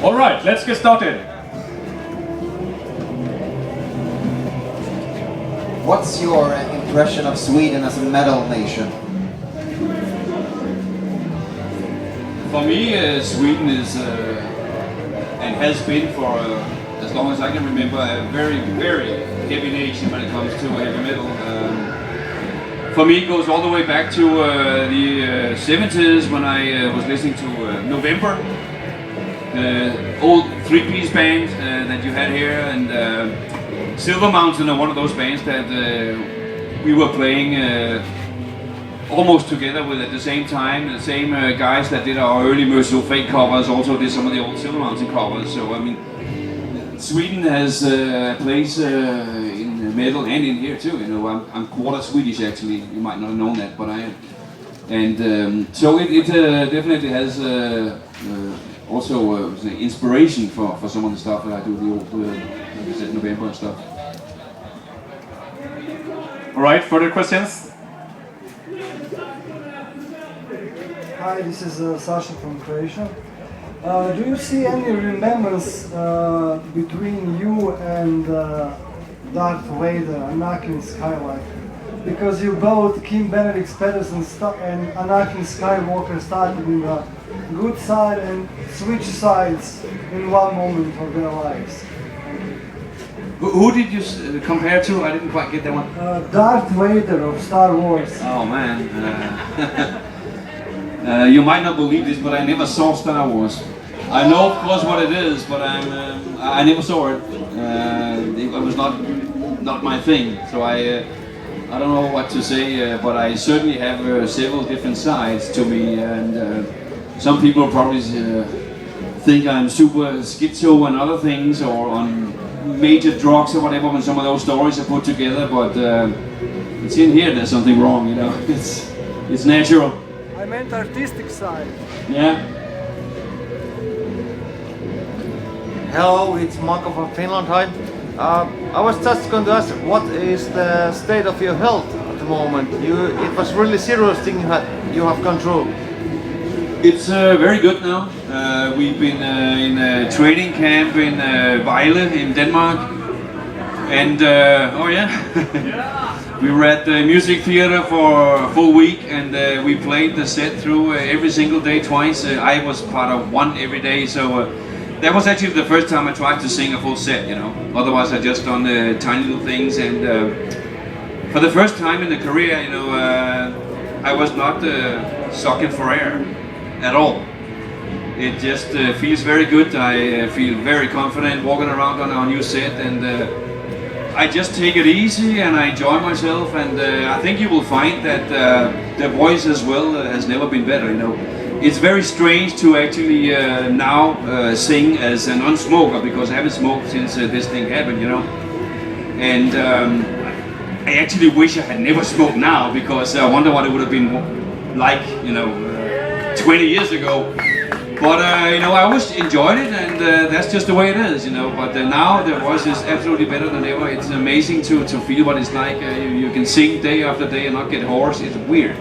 All right, let's get started. What's your impression of Sweden as a metal nation? For me, Sweden is and has been for as long as I can remember a very, very heavy nation when it comes to heavy metal. For me, it goes all the way back to the 70s when I was listening to November, the old three-piece band that you had here, and Silver Mountain are one of those bands that we were playing almost together with at the same time. The same guys that did our early Mercyful Fate covers also did some of the old Silver Mountain covers. So I mean, Sweden has a place in metal and in here too. You know, I'm quarter Swedish actually. You might not have known that, but I am. And so it definitely has also inspiration for some of the stuff that I do. The old, like I said, November and stuff. All right, further questions? Hi, this is Sasha from Croatia. Do you see any remembrance between you and Darth Vader, Anakin Skywalker? Because you both, Kim Benedict Pedersen and Anakin Skywalker, started in the good side and switched sides in one moment of their lives. Who did you compare to? I didn't quite get that one. Darth Vader of Star Wars. Oh man. You might not believe this, but I never saw Star Wars. I know, of course, what it is, but I never saw it. It was not my thing. So I don't know what to say, but I certainly have several different sides to me, and some people probably think I'm super schizo and other things, or on major drugs or whatever when some of those stories are put together. But it's in here there's something wrong, you know. It's natural. I meant artistic side. Yeah. Hello, it's Marco from Finland. Hi. I was just going to ask, what is the state of your health at the moment? It was really serious thing you have gone through. It's very good now. We've been in a training camp in Vejle in Denmark, and oh yeah, we were at the music theater for a full week, and we played the set through every single day twice. I was part of one every day, so that was actually the first time I tried to sing a full set, you know. Otherwise I just done tiny little things, and for the first time in the career, you know, I was not sucking for air at all. It just feels very good. I feel very confident walking around on our new set, and I just take it easy and I enjoy myself, and I think you will find that the voice as well has never been better, you know. It's very strange to actually now sing as an unsmoker, because I haven't smoked since this thing happened, you know. And I actually wish I had never smoked now, because I wonder what it would have been like, you know, 20 years ago. But you know, I always enjoyed it, and that's just the way it is, you know. But now the voice is absolutely better than ever. It's amazing to feel what it's like. You can sing day after day and not get hoarse. It's weird.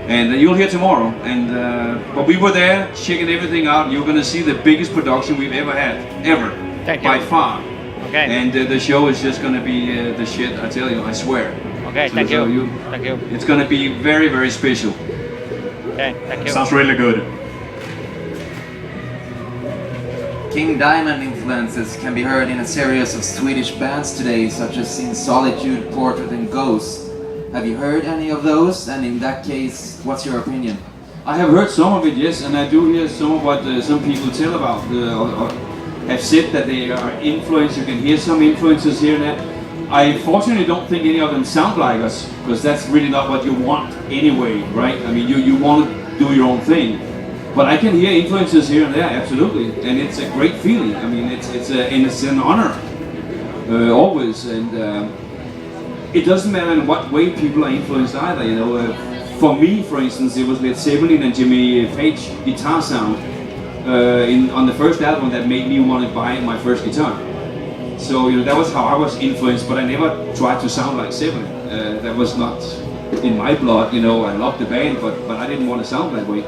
And you'll hear tomorrow. And but we were there checking everything out. You're gonna see the biggest production we've ever had, ever, by far. Okay. And the show is just gonna be the shit. I tell you, I swear. Okay, So- thank so you. Thank you. It's gonna be very, very special. Okay, thank you. Sounds really good. King Diamond influences can be heard in a series of Swedish bands today, such as In Solitude, Portrait and Ghost. Have you heard any of those? And in that case, what's your opinion? I have heard some of it, yes, and I do hear some of what some people tell about, or have said that they are influenced. You can hear some influences here and there. I fortunately don't think any of them sound like us, because that's really not what you want anyway, right? I mean, you want to do your own thing. But I can hear influences here and there, absolutely, and it's a great feeling. I mean, it's an honor, always, and it doesn't matter in what way people are influenced either. You know, for me, for instance, it was Led Zeppelin and Jimmy Page guitar sound on the first album that made me want to buy my first guitar. So you know, that was how I was influenced, but I never tried to sound like Zeppelin. That was not in my blood. You know, I loved the band, but I didn't want to sound that way.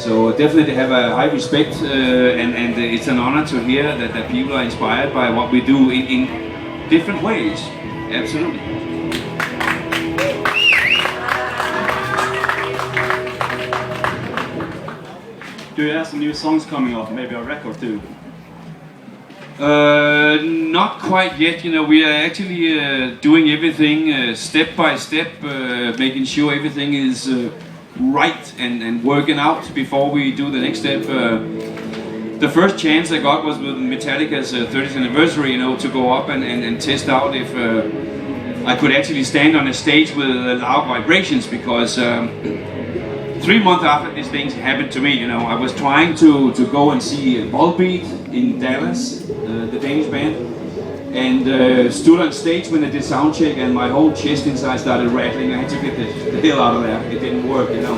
So definitely have a high respect, and it's an honor to hear that people are inspired by what we do in different ways. Absolutely. Do you have some new songs coming up? Maybe a record too? Not quite yet. You know, we are actually doing everything step by step, making sure everything is right and working out before we do the next step. The first chance I got was with Metallica's 30th anniversary, you know, to go up and test out if I could actually stand on a stage with loud vibrations, because 3 months after these things happened to me, you know, I was trying to go and see Volbeat in Dallas, the Danish band, and stood on stage when they did sound check, and my whole chest inside started rattling. I had to get the hell out of there. It didn't work, you know.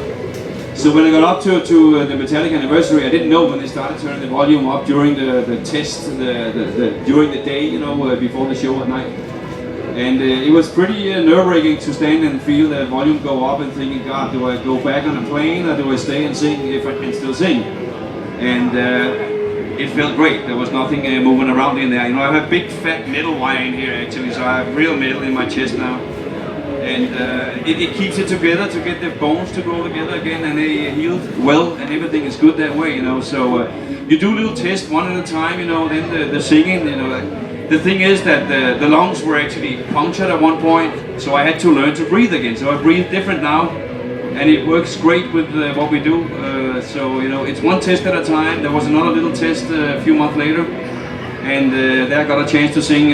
So when I got up to the Metallica anniversary, I didn't know when they started turning the volume up during the test, during the day, you know, before the show at night. And it was pretty nerve-wracking to stand and feel the volume go up and thinking, God, do I go back on a plane or do I stay and sing if I can still sing? And it felt great. There was nothing moving around in there. You know, I have a big fat metal wire in here actually, so I have real metal in my chest now. And it keeps it together to get the bones to grow together again, and they healed well, and everything is good that way, you know. So you do little tests one at a time, you know, then the singing, you know. The thing is that the lungs were actually punctured at one point, so I had to learn to breathe again. So I breathe different now, and it works great with what we do. So, you know, it's one test at a time. There was another little test a few months later, and there I got a chance to sing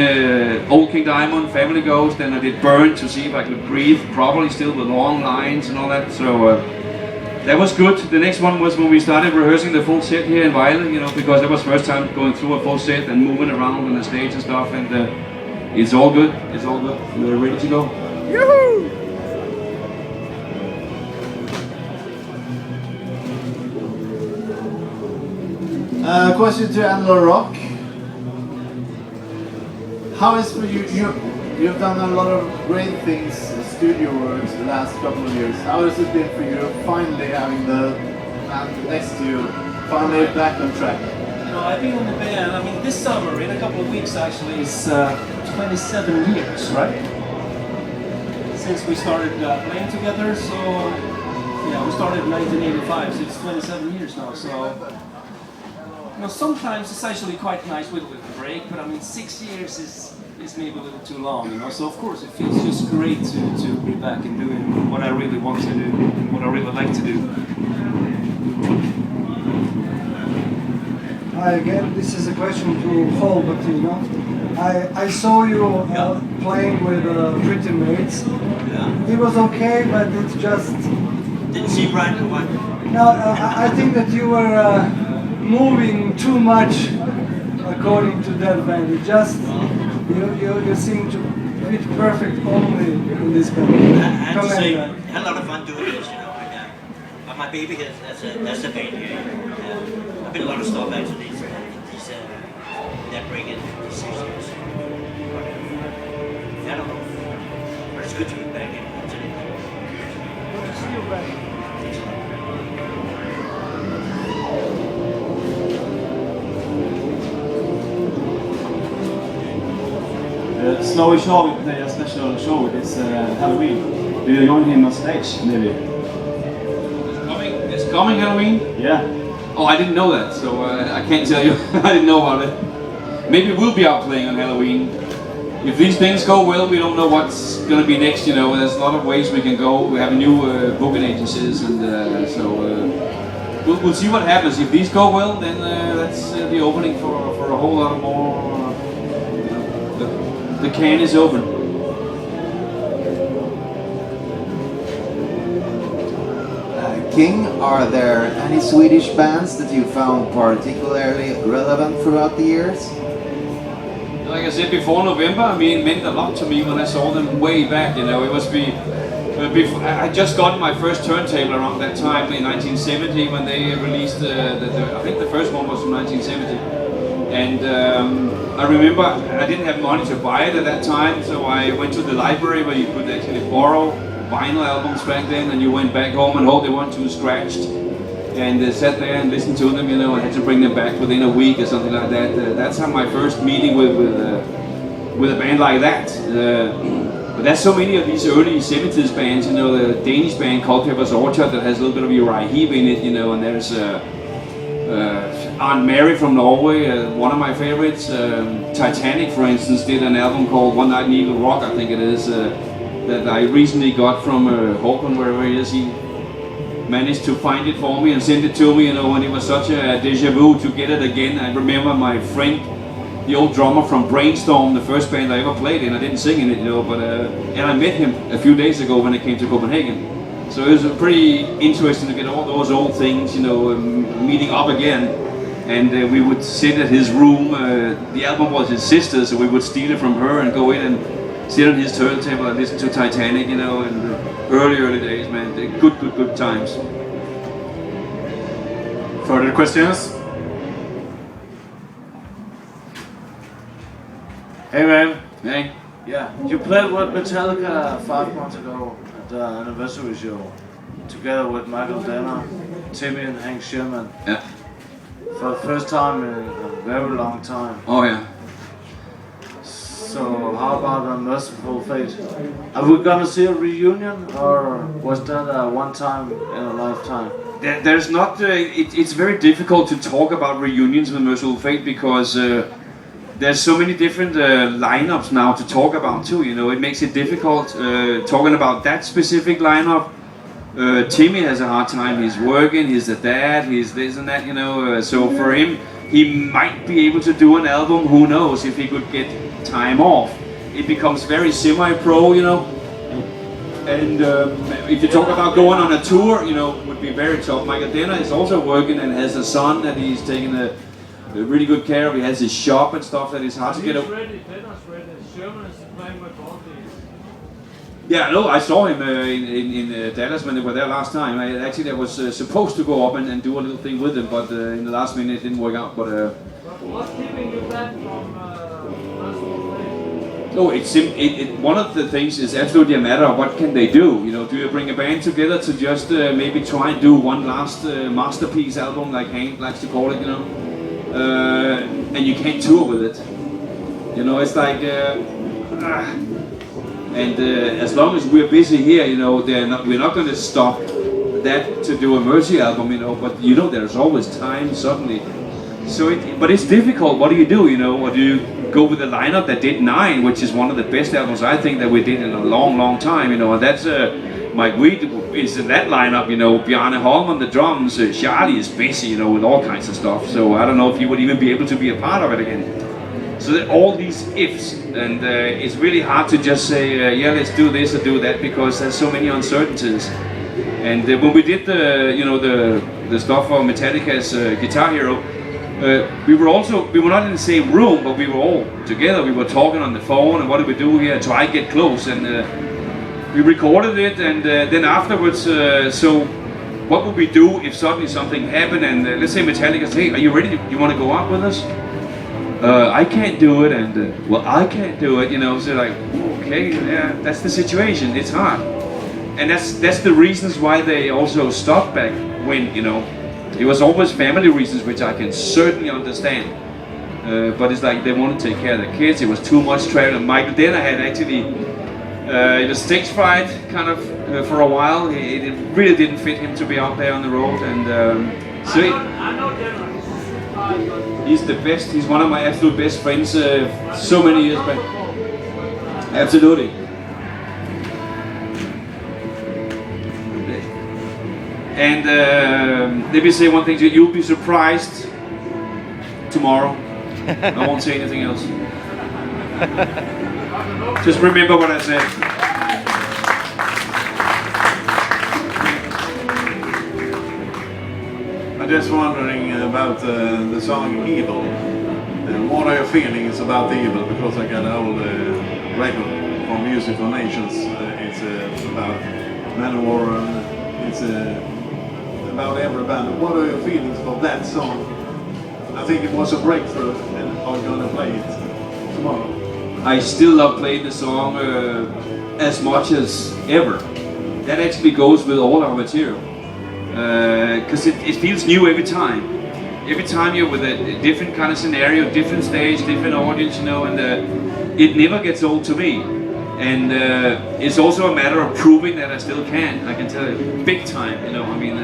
Old King Diamond, Family Ghost, and I did Burn to see if I could breathe properly still with long lines and all that. So that was good. The next one was when we started rehearsing the full set here in Vejle, you know, because that was first time going through a full set and moving around on the stage and stuff, and it's all good. It's all good. We're ready to go. Yoo-hoo! Question to LaRocque. How is for you? You've done a lot of great things, studio works, the last couple of years. How has it been for you finally having the man next to you, finally back on track? You know, I've been in the band, I mean, this summer, in a couple of weeks actually, is 27 years, right? Since we started playing together, so yeah, we started in 1985, so it's 27 years now, so you know, sometimes it's actually quite nice with a break, but I mean, 6 years is maybe a little too long, you know, so of course it feels just great to be back and doing what I really want to do, what I really like to do. Hi again, this is a question to Paul, but you know, I saw you playing with Pretty Mates. Yeah. It was okay, but it just... Didn't seem right or what? No, I think that you were moving too much according to that band. It just... You seem to fit perfect only in this band. I have to say, I had a lot of fun doing this, you know. But my baby, that's a band here. I've been a lot of stuff actually. That break-in, 6 years. I don't know. But it's good to be back in. Good to see you back. Snowy Shaw will play a special show this Halloween. Do you join him on stage, maybe? It's coming Halloween? Yeah. Oh, I didn't know that, so I can't tell you. I didn't know about it. Maybe we'll be out playing on Halloween. If these things go well, we don't know what's going to be next, you know. There's a lot of ways we can go. We have new booking agencies, and we'll see what happens. If these go well, then that's the opening for a whole lot more. The can is open. King, are there any Swedish bands that you found particularly relevant throughout the years? Like I said before November, I mean, it meant a lot to me when I saw them way back, you know. It was before, I just got my first turntable around that time in 1970 when they released I think the first one was from 1970. And I remember I didn't have money to buy it at that time, so I went to the library where you could actually borrow vinyl albums back then, and you went back home and hoped they weren't too scratched. and sat there and listened to them, you know, and had to bring them back within a week or something like that. That's how my first meeting with a band like that. But there's so many of these early 70s bands, you know, the Danish band Culpeper's Orchard that has a little bit of Uriah Heep in it, you know, and there's Aunt Mary from Norway, one of my favorites. Titanic, for instance, did an album called One Night in LaRocque, I think it is, that I recently got from Håkon, wherever he is. He managed to find it for me and send it to me, you know, and it was such a deja vu to get it again. I remember my friend, the old drummer from Brainstorm, the first band I ever played in. I didn't sing in it, you know, but and I met him a few days ago when I came to Copenhagen. So it was pretty interesting to get all those old things, you know, meeting up again. And we would sit at his room. The album was his sister's, so we would steal it from her and go in and sit on his turntable and listen to Titanic, you know, and early days, man. Good times. Further questions? Hey man. Hey. Yeah, you played with Metallica 5 months ago at the anniversary show, together with Michael Danner, Timmy and Hank Sherman. Yeah. For the first time in a very long time. Oh yeah. So how about a Mercyful Fate? Are we gonna see a reunion, or was that a one time in a lifetime? There's not. It's very difficult to talk about reunions with Mercyful Fate because there's so many different lineups now to talk about too. You know, it makes it difficult talking about that specific lineup. Timmy has a hard time. He's working. He's a dad. He's this and that. You know, so for him, he might be able to do an album. Who knows if he could get time off? It becomes very semi-pro, you know. And if you talk about going on a tour, you know, would be very tough. Michael Danner is also working and has a son that he's taking a really good care of. He has his shop and stuff that is hard to get. Yeah, no, I saw him in Dallas when they were there last time. I was supposed to go up and do a little thing with him, but in the last minute it didn't work out. But what's keeping you back from? No, one of the things is absolutely a matter of what can they do. You know, do you bring a band together to just maybe try and do one last masterpiece album, like Hank likes to call it, you know, and you can't tour with it. You know, it's like, and as long as we're busy here, you know, we're not going to stop that to do a Mercy album, you know. But you know, there's always time suddenly. So, but it's difficult. What do you do? You know, or do you go with the lineup that did 9, which is one of the best albums I think that we did in a long time, you know, and that's Mike Weed is in that lineup, you know, Bjarne Holm on the drums, Charlie is busy, you know, with all kinds of stuff, so I don't know if he would even be able to be a part of it again. So that all these ifs, and it's really hard to just say, yeah, let's do this or do that, because there's so many uncertainties. And when we did the stuff for Metallica's Guitar Hero, we were not in the same room, but we were all together. We were talking on the phone, and what do we do here? Try to get close, and we recorded it. And then afterwards, so what would we do if suddenly something happened? And let's say Metallica says, "Hey, are you ready? You want to go out with us?" I can't do it, and well, I can't do it. You know, so like, okay, yeah, that's the situation. It's hard, and that's the reasons why they also stopped back when, you know. It was always family reasons, which I can certainly understand. But it's like they want to take care of the kids. It was too much traveling. Michael Danner had actually stage fright kind of for a while. It really didn't fit him to be out there on the road. And so I know Danner. he's the best. He's one of my absolute best friends. So many years back. Absolutely. And let me say one thing to you, you'll be surprised tomorrow. I won't say anything else. Just remember what I said. I'm just wondering about the song Evil. What are your feelings about Evil? Because I got an old record from Music for Nations. It's about Manowar, it's about every band. What are your feelings for that song? I think it was a breakthrough, and are you gonna play it tomorrow? I still love playing the song as much as ever. That actually goes with all our material. because it feels new every time. Every time you're with a different kind of scenario, different stage, different audience, you know, and it never gets old to me. And it's also a matter of proving that I still can. I can tell you, big time, you know. I mean,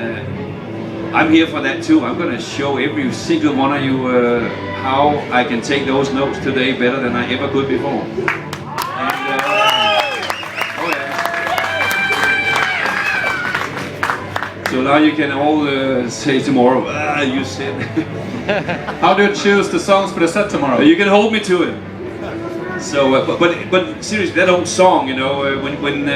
I'm here for that too. I'm gonna show every single one of you how I can take those notes today better than I ever could before. And, oh yeah. So now you can all say tomorrow, you said. How do you choose the songs for the set tomorrow? You can hold me to it. So, but seriously, that old song, you know, when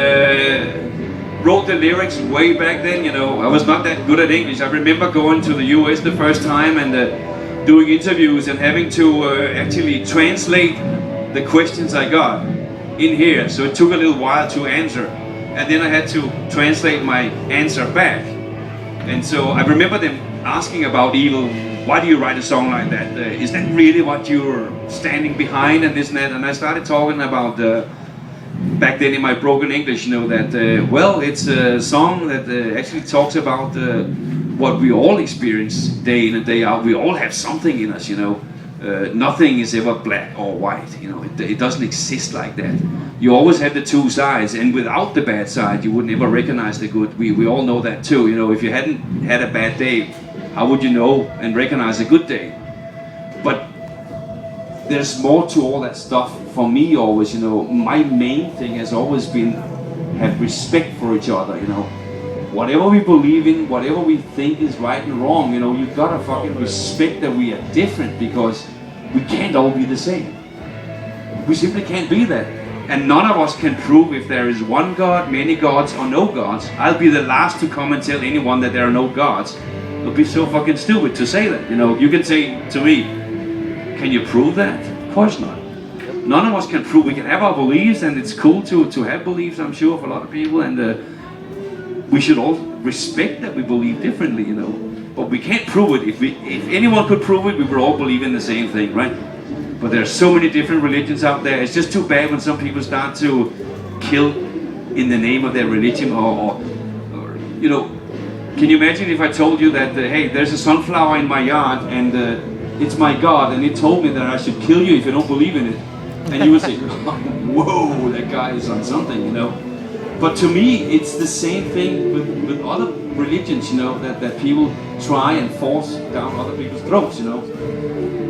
wrote the lyrics way back then, you know, I was not that good at English. I remember going to the US the first time and doing interviews and having to actually translate the questions I got in here. So it took a little while to answer, and then I had to translate my answer back. And so I remember them asking about Evil. Why do you write a song like that? Is that really what you're standing behind and this and that? And I started talking about, back then in my broken English, you know, that, well, it's a song that actually talks about what we all experience day in and day out. We all have something in us, you know. Nothing is ever black or white, you know. It doesn't exist like that. You always have the two sides, and without the bad side, you would never recognize the good. We all know that too, you know. If you hadn't had a bad day, how would you know and recognize a good day? But there's more to all that stuff for me always, you know. My main thing has always been have respect for each other, you know. Whatever we believe in, whatever we think is right and wrong, you know, you gotta fucking respect that we are different, because we can't all be the same. We simply can't be that. And none of us can prove if there is one God, many gods, or no gods. I'll be the last to come and tell anyone that there are no gods. It would be so fucking stupid to say that, you know. You can say to me, can you prove that? Of course not. None of us can prove. We can have our beliefs, and it's cool to have beliefs, I'm sure, for a lot of people, and we should all respect that we believe differently, you know. But we can't prove it. If anyone could prove it, we would all believe in the same thing, right? But there's so many different religions out there. It's just too bad when some people start to kill in the name of their religion, or you know. Can you imagine if I told you that, hey, there's a sunflower in my yard and it's my God, and it told me that I should kill you if you don't believe in it? And you would say, whoa, that guy is on something, you know. But to me, it's the same thing with other religions, you know, that people try and force down other people's throats, you know.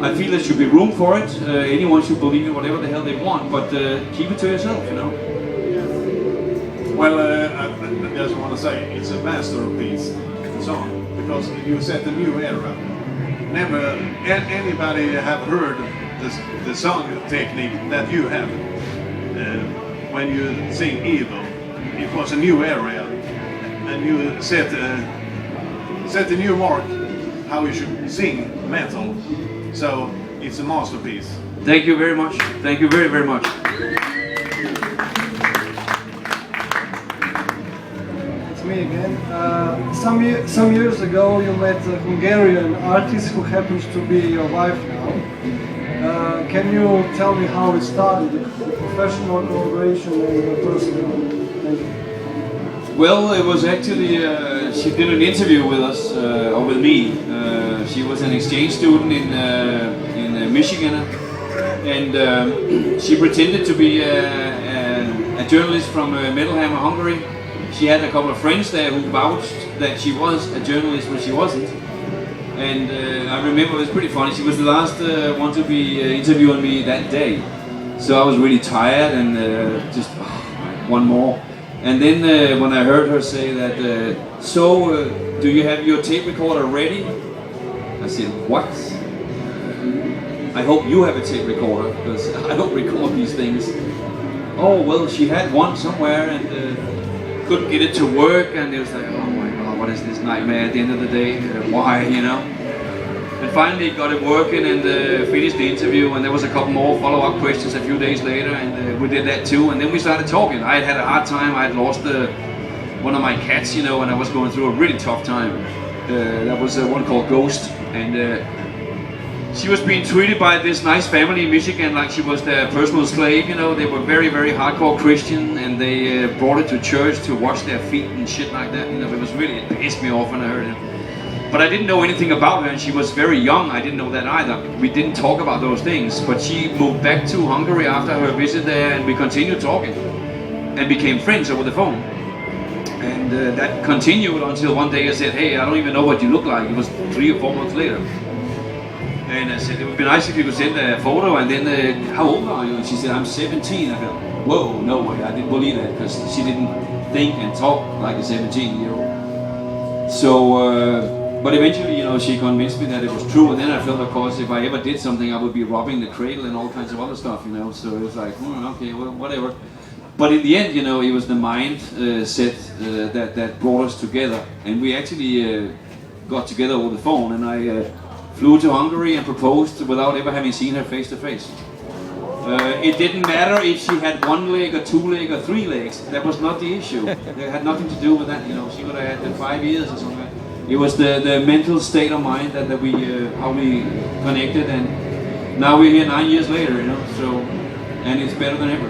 I feel there should be room for it. Anyone should believe in whatever the hell they want, but keep it to yourself, you know. Well, I just want to say it's a masterpiece song, because you set a new era. Never anybody have heard the song technique that you have when you sing Evil. It was a new area, and you set a new mark how you should sing metal. So it's a masterpiece. Thank you very much. Thank you very, very much. Me again. Some years ago you met a Hungarian artist who happens to be your wife now. Can you tell me how it started, the professional collaboration and the personal? Thank you. Well, it was actually, she did an interview with us, or with me. She was an exchange student in Michigan, and she pretended to be a journalist from Medelhammer, Hungary. She had a couple of friends there who vouched that she was a journalist when she wasn't. And I remember it was pretty funny. She was the last one to be interviewing me that day. So I was really tired and just one more. And then when I heard her say that, do you have your tape recorder ready? I said, what? I hope you have a tape recorder, because I don't record these things. Oh, well, she had one somewhere and couldn't get it to work, and it was like, oh my god, what is this nightmare at the end of the day? Why, you know? And finally got it working and finished the interview, and there was a couple more follow-up questions a few days later, and we did that too, and then we started talking. I had a hard time. I had lost one of my cats, you know, and I was going through a really tough time. That was one called Ghost, and she was being treated by this nice family in Michigan like she was their personal slave. You know, they were very, very hardcore Christian, and they brought her to church to wash their feet and shit like that. You know, it pissed me off when I heard it. But I didn't know anything about her, and she was very young. I didn't know that either. We didn't talk about those things. But she moved back to Hungary after her visit there, and we continued talking and became friends over the phone. And that continued until one day I said, hey, I don't even know what you look like. It was 3 or 4 months later. And I said, it would be nice if you could send a photo. And then, how old are you? And she said, I'm 17. I felt, whoa, no way. I didn't believe that, because she didn't think and talk like a 17-year-old. So, but eventually, you know, she convinced me that it was true. And then I felt, of course, if I ever did something, I would be robbing the cradle and all kinds of other stuff, you know. So it was like, okay, well, whatever. But in the end, you know, it was the mind set that brought us together. And we actually got together over the phone, and I flew to Hungary and proposed without ever having seen her face to face. It didn't matter if she had 1 leg or 2 legs or 3 legs. That was not the issue. It had nothing to do with that, you know. She would have had 5 years or something. It was the mental state of mind that we, how we connected, and now we're here 9 years later, you know, so, and it's better than ever.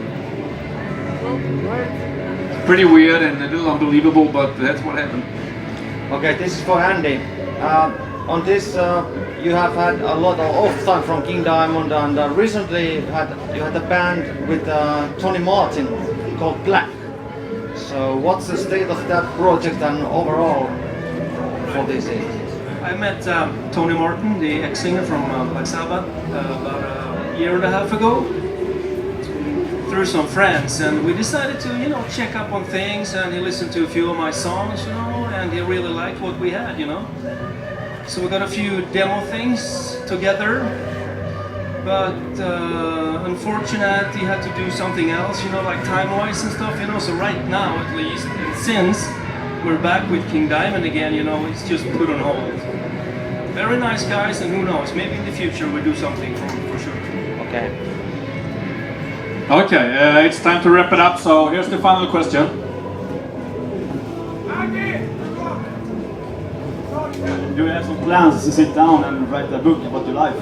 Pretty weird and a little unbelievable, but that's what happened. Okay, this is for Andy. On this, you have had a lot of off time from King Diamond, and recently you had a band with Tony Martin called Black. So what's the state of that project and overall for this year? I met Tony Martin, the ex-singer from Black Sabbath, about a year and a half ago, through some friends, and we decided to, you know, check up on things, and he listened to a few of my songs, you know, and he really liked what we had, you know. So we got a few demo things together, but unfortunately he had to do something else, you know, like time-wise and stuff, you know. So right now, at least, since we're back with King Diamond again, you know, it's just put on hold. Very nice guys, and who knows, maybe in the future we'll do something for sure. Okay. Okay, it's time to wrap it up, so here's the final question. Do you have some plans to sit down and write a book about your life?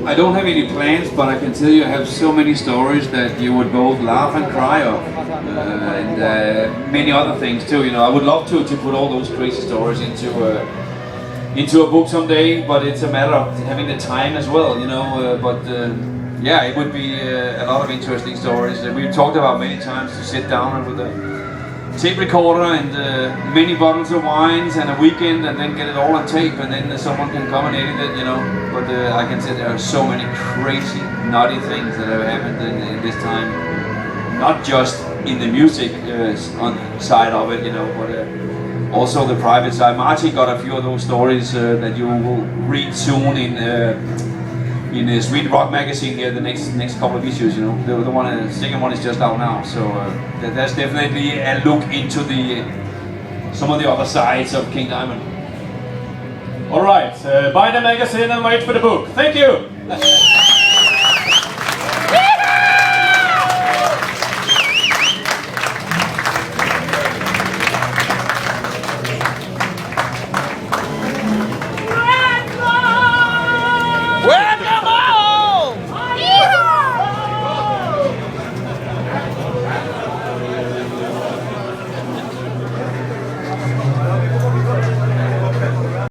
I don't have any plans, but I can tell you I have so many stories that you would both laugh and cry of, and many other things too. You know, I would love to put all those crazy stories into a book someday, but it's a matter of having the time as well. You know, yeah, it would be a lot of interesting stories. We've talked about many times to sit down with a tape recorder and many bottles of wines and a weekend, and then get it all on tape, and then someone can come and edit it, you know. But I can say there are so many crazy, nutty things that have happened in this time. Not just in the music side of it, you know, but also the private side. Martin got a few of those stories that you will read soon in a SwedenRock magazine here, the next couple of issues, you know. The second one is just out now, so there's definitely a look into some of the other sides of King Diamond. Alright, buy the magazine and wait for the book. Thank you!